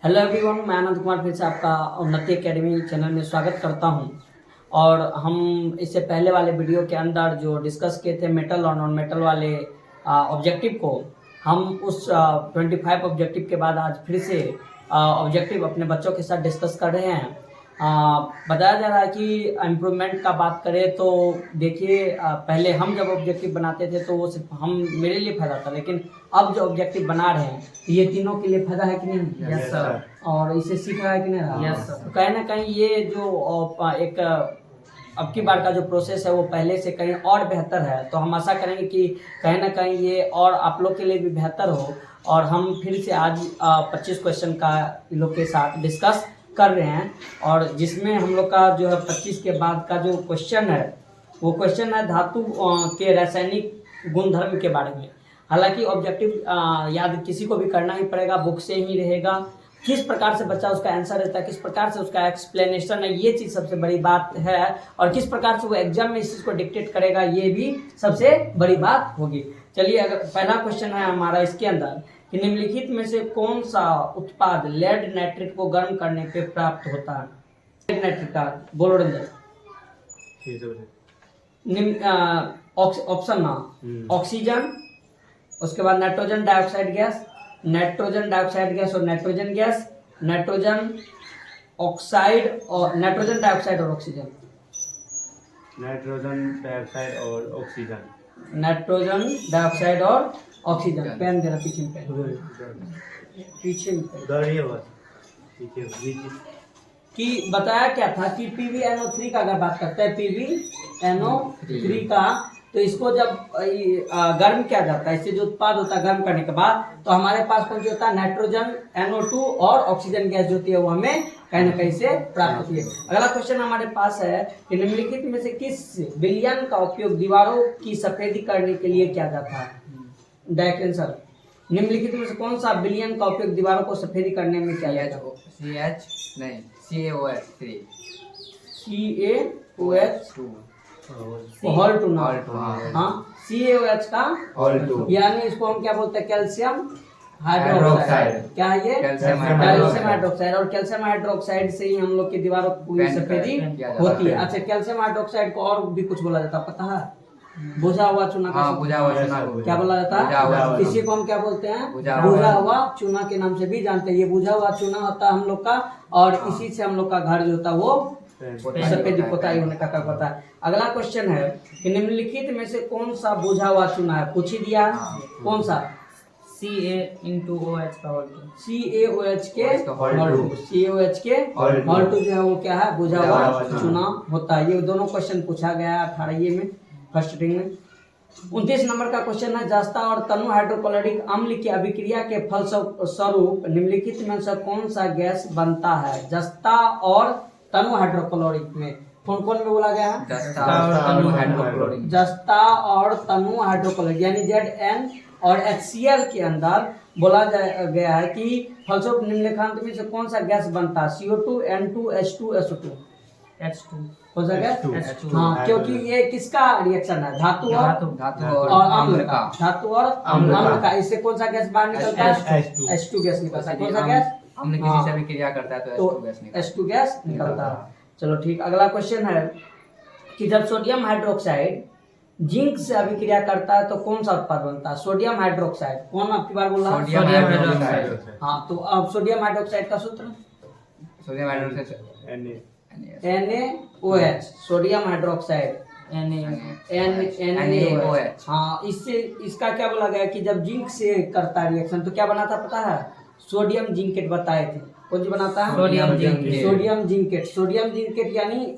Hello everyone, मैं आनंद कुमार फिर से आपका उन्नति एकेडमी चैनल में स्वागत करता हूं। और हम इससे पहले वाले वीडियो के अंदर जो डिस्कस किए थे मेटल और नॉन मेटल वाले ऑब्जेक्टिव को, हम उस 25 ऑब्जेक्टिव के बाद आज फिर से ऑब्जेक्टिव अपने बच्चों के साथ डिस्कस कर रहे हैं। बताया जा रहा है कि इम्प्रूवमेंट का बात करें तो देखिए, पहले हम जब ऑब्जेक्टिव बनाते थे तो वो सिर्फ हम मेरे लिए फायदा था, लेकिन अब जो ऑब्जेक्टिव बना रहे हैं ये तीनों के लिए फायदा है कि नहीं? Yes sir. और इसे सीख रहा है कि नहीं रहा? Yes sir. तो कहीं ना कहीं ये जो एक अब की बार का जो प्रोसेस है वो पहले से कहीं और बेहतर है। तो हम आशा करेंगे कि कहीं ना कहीं ये और आप लोग के लिए भी बेहतर हो। और हम फिर से आज 25 क्वेश्चन का इन लोग के साथ डिस्कस कर रहे हैं, और जिसमें हम लोग का जो है 25 के बाद का जो क्वेश्चन है वो क्वेश्चन है धातु के रासायनिक गुणधर्म के बारे में। हालांकि ऑब्जेक्टिव याद किसी को भी करना ही पड़ेगा, बुक से ही रहेगा। किस प्रकार से बच्चा उसका आंसर देता है, किस प्रकार से उसका एक्सप्लेनेशन है, ये चीज़ सबसे बड़ी बात है। और किस प्रकार से वो एग्जाम में इस चीज़ को डिक्टेट करेगा, ये भी सबसे बड़ी बात होगी। चलिए, अगर पहला क्वेश्चन है हमारा इसके अंदर कि निम्नलिखित में से कौन सा उत्पाद लेड नाइट्रेट को गर्म करने पे प्राप्त होता है? लेड नाइट्रेट का बोलो रंजन। ऑप्शन ना, ऑक्सीजन, उसके बाद nitrogen dioxide gas, nitrogen dioxide gas और नाइट्रोजन गैस, नाइट्रोजन ऑक्साइड और नाइट्रोजन डाइऑक्साइड और ऑक्सीजन, नाइट्रोजन डाइऑक्साइड और ऑक्सीजन, नाइट्रोजन डाइऑक्साइड और ऑक्सीजन। पेन जरा पीछे में, पीछे में कि बताया क्या था कि PbNO3 का अगर बात करते हैं, PbNO3 का, तो इसको जब गर्म किया जाता है, इससे जो उत्पाद होता है गर्म करने के बाद, तो हमारे पास कौन सा होता है? नाइट्रोजन NO2 और ऑक्सीजन गैस जो होती है वो हमें कहीं ना कहीं से प्राप्त होती है। अगला क्वेश्चन हमारे पास है कि निम्नलिखित में से किस विलयन का उपयोग दीवारों की सफेदी करने के लिए किया जाता है? डायरेक्ट आंसर, निम्नलिखित में से कौन सा विलयन का उपयोग दीवारों को सफेदी करने में किया जाता है? CaOH3 CaOH2 हॉल टू ना, हाँ, CaOH का हॉल टू, यानी इसको हम क्या बोलते हैं? Calcium hydroxide. क्या है ये? Calcium hydroxide. और कैल्शियम हाइड्रोक्साइड से ही हम लोग की दीवारों की पूरी सफेदी होती है। अच्छा, कैल्शियम हाइड्रोक्साइड को और भी कुछ बोला जाता है, पता है? बुझा हुआ चूना का बुझा हुआ चूना क्या बोला जाता है? किसी को हम क्या बोलते हैं? बुझा हुआ चूना के नाम से भी जानते हैं। ये बुझा हुआ चूना होता है हम लोग का, और इसी से हम लोग का घर जो होता है वो सफेदी पोताई होने का काम होता है। अगला क्वेश्चन है कि निम्नलिखित में से कौन सा बुझा हुआ चूना है? पूछ ही दिया, कौन सा? CaOH का हॉल टू, CaOH के CaOH के हॉल टू जो है वो क्या है? बुझा हुआ चूना होता है। ये दोनों क्वेश्चन पूछा गया है 18 में, फर्स्ट रिंग में। 29 नंबर का क्वेश्चन है, जस्ता और तनु हाइड्रोक्लोरिक अम्ल की अभिक्रिया के फलस्वरूप निम्नलिखित में से कौन सा गैस बनता है? जस्ता और तनु हाइड्रोक्लोरिक में कौन कौन में बोला गया है? जस्ता और तनु हाइड्रोक्लोरिक। जस्ता और तनु हाइड्रोक्लोरिक यानी Zn और HCl के अंदर बोला गया है कि फलस्वरूप निम्नलिखित में से कौन सा गैस बनता है? CO2, N2, H2, SO2। H2 कौन सा गैस? H2। हाँ, क्योंकि ये किसका रिएक्शन है? धातु और अम्ल का। धातु और अम्ल का, इससे कौन सा गैस बाहर निकलता है? H2 गैस निकलता है। कौन सा गैस? हमने किसी से भी क्रिया करता है तो H2 गैस निकलता है। चलो ठीक, अगला क्वेश्चन है कि जब सोडियम हाइड्रोक्साइड जिंक से अभिक्रिया करता है तो कौन सा उत्पाद बनता है? Sodium hydroxide. कौन आपकी बार बोल रहा है? Sodium hydroxide. हाँ, तो अब सोडियम हाइड्रोक्साइड का सूत्र sodium hydroxide NaOH, sodium hydroxide NaOH। हाँ, इससे इसका क्या बोला गया कि जब जिंक से करता है रिएक्शन तो क्या बनाता पता है? सोडियम जिंकेट बताए थे। कौन सी बनाता है? Sodium zincate. Sodium zincate. Sodium zincate यानी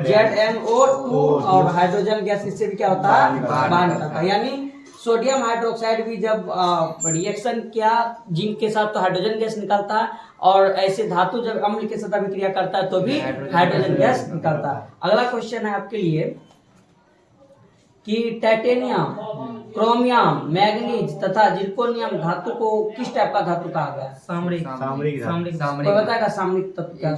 ZnO2 और हाइड्रोजन गैस इससे भी क्या होता है? बाहर निकलता है। यानी सोडियम हाइड्रोक्साइड भी जब रिएक्शन किया जिंक के साथ तो हाइड्रोजन गैस निकलता है, और ऐसे धातु जब अम्ल के साथ अभिक्रिया करता है तो भी हाइड्रोजन गैस निकलता है। अगला क्वेश्चन है आपके लिए कि टाइटेनियम, क्रोमियम, मैग्नीज तथा जिर्कोनियम धातु को किस टाइप का धातु कहा गया? सामरिक। कोई बताएगा सामरिक तत्व क्या है?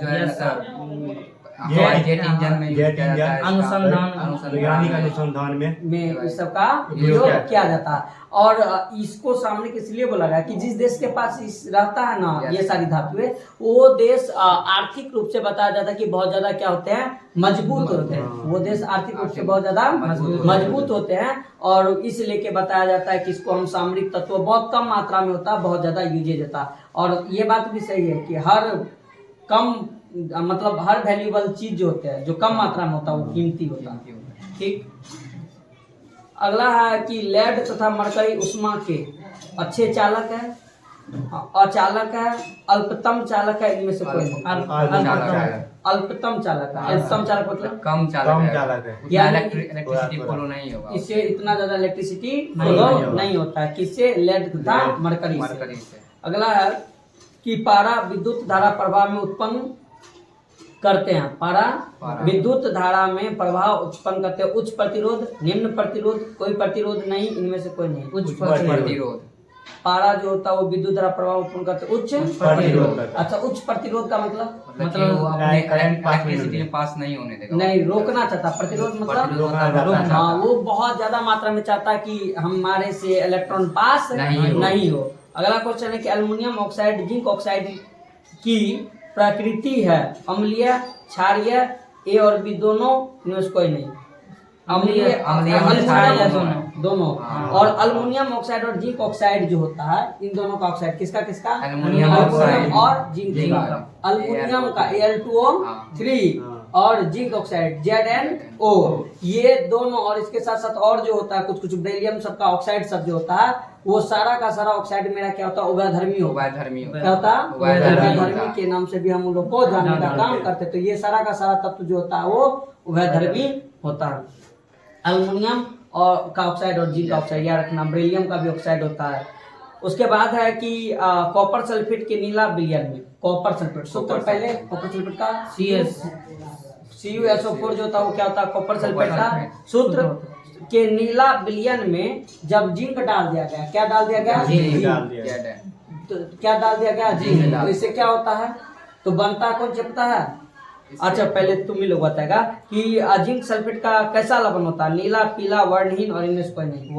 जेट इंजन में यूज जेट किया जाता है इंजन, इसका। अनुसंधान वैज्ञानिक अनुसंधान में में इस सब का उपयोग किया जाता है। और इसको सामने के इसलिए बोला गया कि जिस देश के पास इस रहता है ना ये सारी धातुएं, वो देश आर्थिक रूप से बताया जाता है कि बहुत ज्यादा क्या होते हैं, मजबूत होते हैं। वो देश आर्थिक रूप से बहुत ज्यादा मजबूत होते हैं, और इसलिए के बताया जाता है कि इसको हम सामरिक तत्व बहुत कम मात्रा में होता है, बहुत ज्यादा यूजेज होता है। और ये बात भी सही है कि हर कम मतलब हर वैल्यूएबल चीज जो होते हैं, जो कम मात्रा में होता है, वो कीमती होता है। ठीक। अगला है कि लेड तथा मरकरी उष्मा के अच्छे चालक है, अचालक है, अल्पतम चालक है, इनमें से कोई नहीं। अल्पतम चालक है। अल्पतम चालक मतलब कम चालक है। यानी इलेक्ट्रिसिटी फ्लो नहीं होगा इससे इतना ज्यादा इलेक्ट्रिसिटी फ्लो नहीं होता है। किससे? लेड तथा मरकरी से। अगला है कि पारा विद्युत धारा प्रवाह में उत्पन्न करते हैं। पारा विद्युत धारा में प्रभाव उत्पन्न करते हैं। उच्च प्रतिरोध, निम्न प्रतिरोध, कोई प्रतिरोध नहीं, इनमें से कोई नहीं। उच्च प्रतिरोध। पारा जो होता है वो विद्युत धारा प्रभाव उत्पन्न करते हैं। उच्च प्रतिरोध। अच्छा, उच्च प्रतिरोध का मतलब इलेक्ट्रिसिटी पास नहीं होने देगा, नहीं रोकना चाहता। प्रतिरोध मतलब हाँ, वो बहुत ज्यादा मात्रा में चाहता है कि हमारे से इलेक्ट्रॉन पास नहीं हो। अगला क्वेश्चन है कि एल्युमिनियम ऑक्साइड जिंक ऑक्साइड की प्रकृति है अम्लीय, क्षारीय, ए और बी दोनों, इनमें से कोई नहीं। अम्लीय दोनों। और अल्युमिनियम ऑक्साइड और जिंक ऑक्साइड जो होता है, इन दोनों का ऑक्साइड किसका? एल्युमिनियम ऑक्साइड और जिंक का। अल्युमिनियम का Al2O3 और जिंक ऑक्साइड ZnO, ये दोनों। और इसके साथ साथ और जो होता है कुछ बेरिलियम सब का ऑक्साइड सब जो होता है, वो सारा का सारा ऑक्साइड मेरा क्या होता है? उभयधर्मी होता है। क्या होता है? उभयधर्मी के नाम से भी हम लोग को जानने का काम करते हैं। तो ये सारा का सारा तत्व जो होता है वो उभयधर्मी होता है। एल्युमिनियम और का ऑक्साइड और जिंक ऑक्साइड याद रखना। बेरिलियम का भी ऑक्साइड होता है। उसके बाद है कि कॉपर सल्फेट के नीला विलयन में कॉपर सल्फेट सूत्र पहले कॉपर सल्फेट का CuSO4 जो होता है वो क्या होता है? कॉपर सल्फेट का सूत्र के नीला विलयन में जब जिंक डाल दिया गया, क्या डाल दिया गया? तो क्या डाल दिया गया? जिंक। तो इससे क्या होता है? तो बनता कौन चपता है? अच्छा, पहले तुम ही लोग बताएगा कि जिंक सल्फेट का कैसा लवण होता है? नीला, पीला, वर्णहीन और इनमें से कोई नहीं।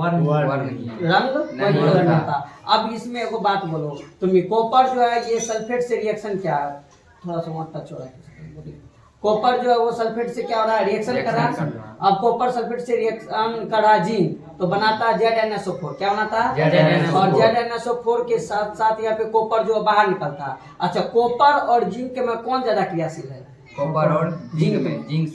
रंग कोई नहीं होता। अब इसमें एगो बात बोलो तुम्हें, कॉपर जो है ये सल्फेट से रिएक्शन क्या है? थोड़ा सा वहाँ टच हो रहा है। कॉपर जो है वो सल्फेट से क्या हो रहा है? रिएक्शन कर रहा है। अब कॉपर सल्फेट से रिएक्शन कर रहा है जिंक, तो बनाता है ZnSO4। क्या बनाता है? और ZnSO4 के साथ साथ यहाँ पे कॉपर जो बाहर निकलता है। अच्छा, कॉपर और जिंक में कौन ज्यादा क्रियाशील है? कॉपर और जिंक में जिंक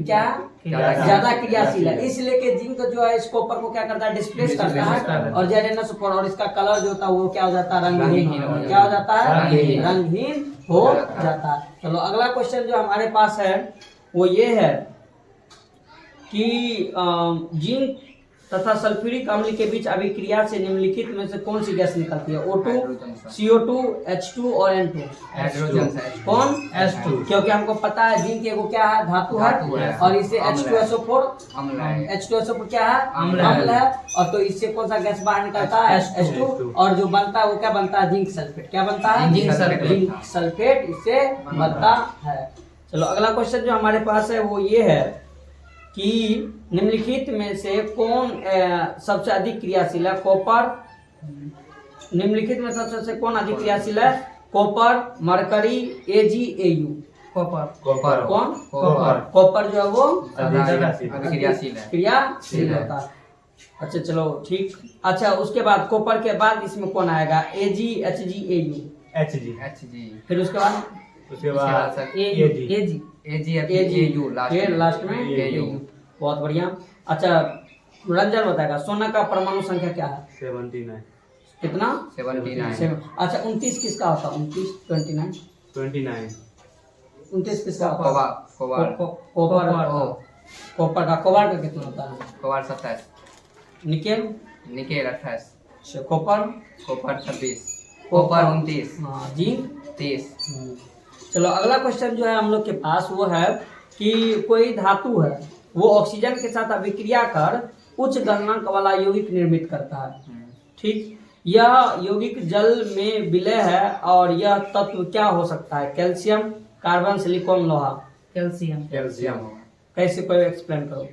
क्या ज्यादा क्रियाशील है, इसलिए कि जिंक जो है इस कॉपर को क्या करता है? डिस्प्लेस करता है। और ZnSO4 और इसका कलर जो होता है वो क्या हो जाता है? रंगहीन। क्या हो जाता है? रंगहीन हो जाता है। चलो अगला क्वेश्चन जो हमारे पास है वो ये है कि जिंक तथा सल्फ्यूरिक अम्ल के बीच अभिक्रिया से निम्नलिखित में से कौन सी गैस निकलती है? O2, CO2, H2 और N2। कौन? H2, क्योंकि हमको पता है जिंक एगो क्या है? धातु है। और इससे H2SO4 क्या है? अम्ल है। और तो इससे कौन सा गैस बाहर निकलता है? H2। और जो बनता है वो क्या बनता है? Zinc sulphate. क्या बनता है? जिंक सल्फेट इससे बनता है। चलो अगला क्वेश्चन जो हमारे पास है वो ये है कि निम्नलिखित में से कौन सबसे अधिक क्रियाशील है? कॉपर। निम्नलिखित में सबसे कौन अधिक क्रियाशील है? Copper, mercury, AgAu। कॉपर। कौन? कॉपर जो है वो क्रियाशील होता है। अच्छा चलो ठीक। अच्छा, उसके बाद कॉपर के बाद इसमें कौन आएगा? Ag, HgAu। फिर उसके बाद लास्ट में AU। बहुत बढ़िया। अच्छा, रंजन बताएगा सोना का परमाणु संख्या क्या है? 79। कितना? 79। अच्छा, 29 किसका होता है? 29 किसका होता है? कॉपर का। कोबाल्ट का कितना होता है? Cobalt 27। Nickel 28। Copper 26। Copper 29। Zinc 30। चलो अगला क्वेश्चन जो है हम लोग के पास वो है कि कोई धातु है वो ऑक्सीजन के साथ अभिक्रिया कर उच्च गलनांक वाला यौगिक निर्मित करता है। ठीक, यह यौगिक जल में विलय है और यह तत्व क्या हो सकता है? कैल्शियम, कार्बन, सिलिकॉन, लोहा। कैल्शियम। कैल्शियम होगा, कैसे, कोई एक्सप्लेन करो।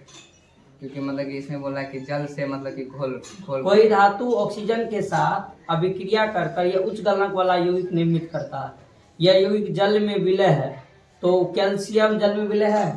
क्योंकि मतलब कि इसमें बोला कि जल से मतलब कि घोल घोल कोई धातु ऑक्सीजन के साथ अभिक्रिया कर यह उच्च गलनांक वाला यौगिक निर्मित करता है। यह यौगिक जल में विलय है, तो कैल्शियम जल में विलय है।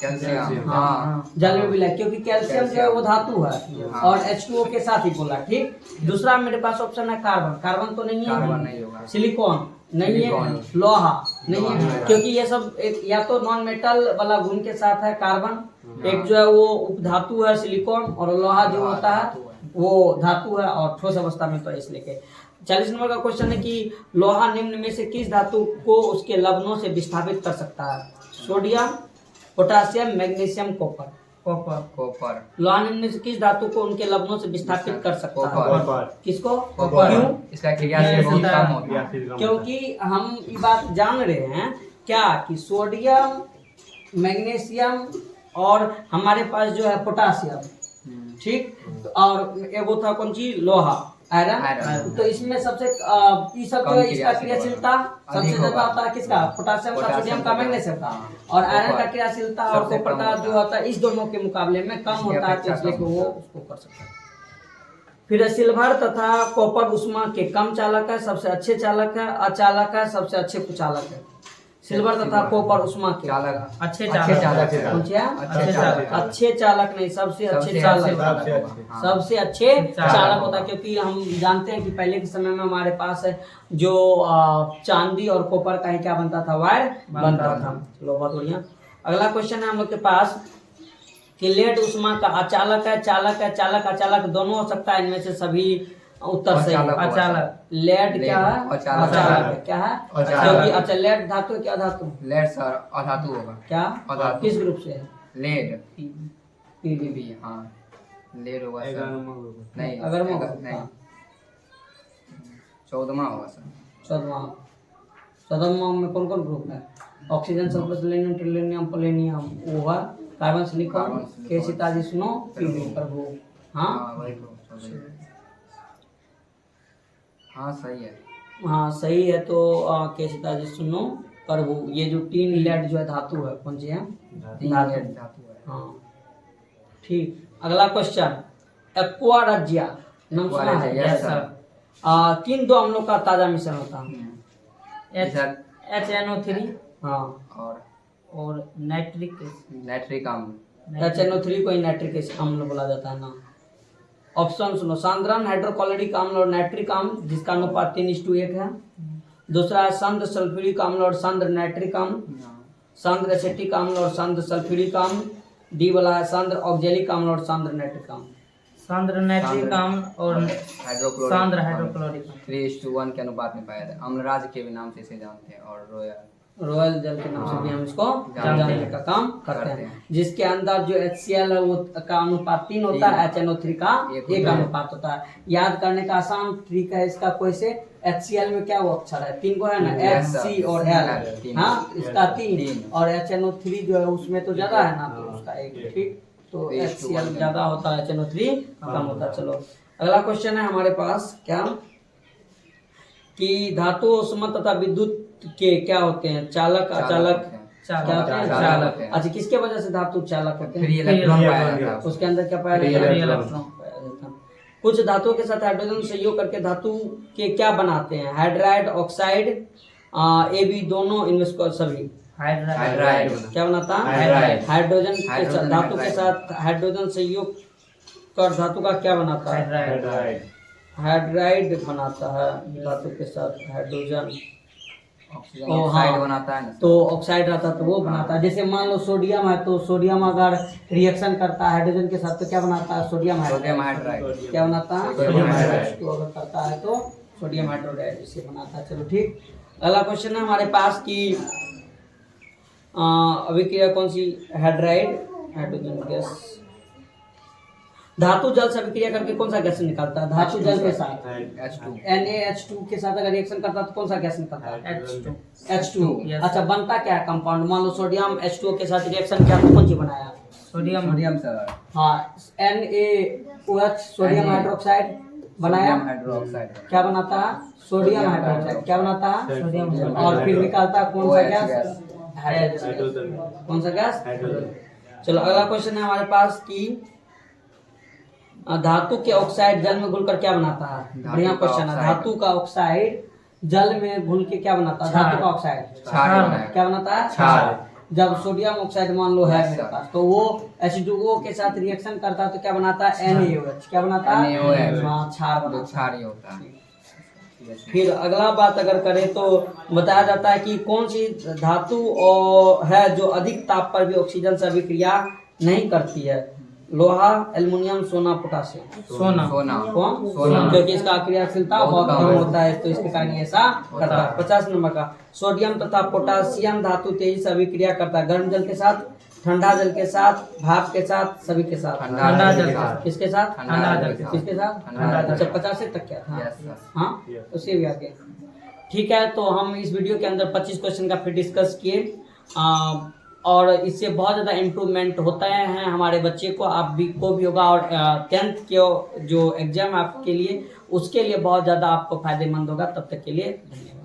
कैल्शियम, हाँ, हाँ जल में विलय, क्योंकि कैल्शियम जो है वो धातु है। हाँ। और H2O के साथ ही बोला, ठीक। दूसरा मेरे पास ऑप्शन है कार्बन। कार्बन तो नहीं है। कार्बन नहीं होगा, सिलिकॉन नहीं है। सिलिकॉन। लोहा नहीं लोहा है, नहीं है। क्योंकि ये सब एक या तो नॉन मेटल वाला गुण के साथ है कार्बन, एक जो है वो उपधातु है सिलिकॉन, और लोहा जो लोहा होता है धातु है। वो धातु है और ठोस अवस्था में तो इसलिए के। 40 नंबर का क्वेश्चन है कि लोहा निम्न में से किस धातु को उसके लवणों से विस्थापित कर सकता है? Sodium, potassium, magnesium, copper. Copper. Copper, लोहा निम्न में से किस धातु को उनके लवणों से विस्थापित कर सकता है? कॉपर। किसको? कॉपर। क्यों? इसका क्रियाशील बहुत कम होता है, क्योंकि हम ये बात जान रहे हैं क्या कि सोडियम, मैग्नीशियम और हमारे पास जो है पोटासियम, ठीक, और एगो था कौन चीज, लोहा, आयरन। आयरन। तो इसमें सबसे ये सब कम जो है इसका क्रियाशील क्रियाशीलता सबसे अधिक ज्यादा होगा। होता है किसका? पोटासियम का, पोटासियम सोडियम का, का, मैग्नीशियम का। हाँ। और आयरन का कॉपर क्रियाशीलता और सबसे कॉपर कम का होता जो है। होता है इस दोनों के मुकाबले में कम इसकी होता है, तो अपेक्षा इसलिए कम वो होता है। उसको कर सकता है। फिर सिल्वर तथा कॉपर उष्मा के कम चालक है, सबसे अच्छे चालक है, अचालक है, सबसे अच्छे कुचालक है। सिल्वर तथा कॉपर उष्मा के चालक, अच्छे अच्छे चालक है। कौन से हैं? अच्छे चालक। अच्छे चालक नहीं, सबसे अच्छे चालक। हाँ। सबसे अच्छे चालक चालक होता है, क्योंकि हम जानते हैं कि पहले के समय में हमारे पास जो चांदी और कॉपर का ही क्या बनता था, वायर बनता था। चलो बहुत बढ़िया। अगला क्वेश्चन है हम लोग के पास कि लेड उष्मा का अचालक है, चालक है, चालक अचालक दोनों हो सकता है, इनमें से सभी उत्तर सही है। अचालक होगा। अचालक। लेड क्या है? अचालक। अचालक है। क्या है? अचालक। क्योंकि अच्छा लेड धातु है, क्या धातु? लेड सर अधातु होगा, क्या? अधातु। किस ग्रुप से है? Lead, PB. भी हाँ लेड होगा सर, नहीं अगर मैं नहीं 14वां होगा सर। 14वां में कौन कौन ग्रुप है? Oxygen, sulphur, selenium, Trillium, polonium, वो है कार्बन, सिलिकॉन, कार्बन, सिलिकॉन, के सीताजी सुनो, पीबी प्रभु। हाँ वही तो हाँ सही है। हाँ सही है। तो के सीताजी सुनो प्रभु, ये जो तीन लेड जो है धातु है, कौन सी है? तीन धातु। लेड धातु है। हाँ ठीक। अगला क्वेश्चन, एक्वा रजिया नाम सुना है? Aqua regia, yes, sir. किन दो अम्लों का ताजा मिश्रण होता है? HNO3 हाँ, और नाइट्रिक नाइट्रिक अम्ल, HNO3 को नाइट्रिक अम्ल बोला जाता है ना। ऑप्शन सुनो, सांद्रण हाइड्रोक्लोरिक अम्ल और नाइट्रिक अम्ल जिसका अनुपात 3:1 है। दूसरा है सांद्र सल्फ्यूरिक अम्ल और सांद्र नाइट्रिक अम्ल, सांद्र एसिटिक अम्ल और सांद्र सल्फ्यूरिक अम्ल। डी वाला है सांद्र ऑक्जेलिक अम्ल और सांद्र नाइट्रिक अम्ल। सांद्र नाइट्रिक अम्ल और हाइड्रोक्लोरिक सांद्र हाइड्रोक्लोरिक अम्ल 3:1 के अनुपात में पाया जाता है। अम्लराज के भी नाम से इसे जानते हैं, और रॉयल जल के नाम से भी हम इसको जानते जानने हैं। का काम करते करते हैं, हैं। जिसके अंदर जो HCl है वो का अनुपात 3 होता है, HNO3 का एक 1 होता है। अनुपात होता है। याद करने का आसान ट्रिक है इसका, कोई से HCl में क्या वो अक्षर है? 3 को है ना, Yes, H, sir. C और L। तीन। हाँ इसका 3 तीन। और HNO3 जो है उसमें तो ज्यादा है ना, तो उसका 1। ठीक, तो 3:1 HCl ज्यादा होता है, HNO3 कम होता है। चलो अगला क्वेश्चन है हमारे पास क्या कि धातु उष्मा तथा विद्युत के क्या होते हैं? चालक, अचालक, क्या होते हैं? चालक चालक। होते हैं। अच्छा, किसके वजह से धातु चालक होते फ्री हैं? इलेक्ट्रॉन पाया जाता है। उसके अंदर क्या पाया Free जाता है? इलेक्ट्रॉन। पाया जाता है। कुछ धातुओं के साथ हाइड्रोजन संयोग करके धातु के क्या बनाते हैं? हाइड्राइड, ऑक्साइड, AB दोनों, इनमें से सभी हाइड्राइड, क्या बनाता है? हाइड्राइड। हाइड्रोजन के साथ, हाइड्रोजन, धातु के हाइड्राइड। साथ हाइड्रोजन संयोग कर धातु का क्या बनाता है? हाइड्राइड। हाइड्राइड बनाता है धातु के साथ हाइड्रोजन। ऑक्सीजन ओ, ऑक्साइड हाँ। बनाता है ना। तो ऑक्साइड रहता है तो वो बनाता है। जैसे मान लो सोडियम है, तो सोडियम अगर रिएक्शन करता है हाइड्रोजन के साथ तो क्या बनाता है? Sodium sodium hydride. हाइड्राइड, क्या बनाता है? Sodium hydride. तो अगर करता है तो सोडियम हाइड्रोडाइड इसे बनाता है। चलो ठीक। अगला क्वेश्चन है हमारे पास कि अभिक्रिया कौन सी? Hydride, hydrogen gas. धातु जल से अभिक्रिया करके कौन सा गैस निकालता है? धातु जल के साथ H2, NaH2 के साथ अगर रिएक्शन करता है तो कौन सा गैस निकलता है? H2 H2। Yes. अच्छा, बनता क्या है कंपाउंड? मान लो सोडियम H2O के साथ रिएक्शन किया तो कौन सी बनाया? सोडियम सोडियम सर, हाँ, NaOH सोडियम Na हाइड्रोक्साइड बनाया। सोडियम हाइड्रोक्साइड क्या बनाता है? Sodium hydroxide. क्या बनाता है? सोडियम और फिर निकालता है कौन सा OH गैस? गैस। हाइड्रोजन कौन सा गैस? हाइड्रोजन चलो अगला क्वेश्चन है हमारे पास कि धातु के ऑक्साइड जल में घुलकर क्या बनाता है? धातु बढ़िया का क्वेश्चन है। ऑक्साइड। धातु का ऑक्साइड जल में घुल के क्या बनाता है? धातु का ऑक्साइड क्षार बनाएगा। क्या बनाता है? क्षार। जब सोडियम ऑक्साइड मान लो है Yes, मेरे sir. पास, तो वो H2O के साथ रिएक्शन करता है तो क्या बनाता है? NaOH। क्या बनाता है? NaOH। हाँ, क्षार जो बनाता है। क्षार ही होता है। फिर अगला बात अगर करें तो बताया जाता है कि कौन सी धातु और है जो अधिक ताप पर भी ऑक्सीजन से अभिक्रिया नहीं करती है? लोहा, एल्युमिनियम, सोना, पोटासियम। सोना। सोना। कौन? सोना। क्योंकि इसका क्रियाशीलता बहुत बहुत कम कम है। होता है तो इसके कारण ये ऐसा करता है। 50 नंबर का, सोडियम तथा पोटासियम धातु तेजी से अभिक्रिया करता है गर्म जल के साथ, ठंडा जल के साथ, भाप के साथ, सभी के साथ। ठंडा जल के साथ। किसके साथ? ठंडा जल के साथ। किसके साथ? ठंडा जल। अच्छा 85 तक क्या था? Yes, sir. हाँ Yes. उससे भी आगे। ठीक है, तो हम इस वीडियो के अंदर 25 क्वेश्चन का फिर डिस्कस किए और इससे बहुत ज़्यादा इम्प्रूवमेंट होता है हमारे बच्चे को, आप भी को भी होगा और 10th के जो एग्जाम आपके लिए उसके लिए बहुत ज़्यादा आपको फायदेमंद होगा। तब तक के लिए धन्यवाद।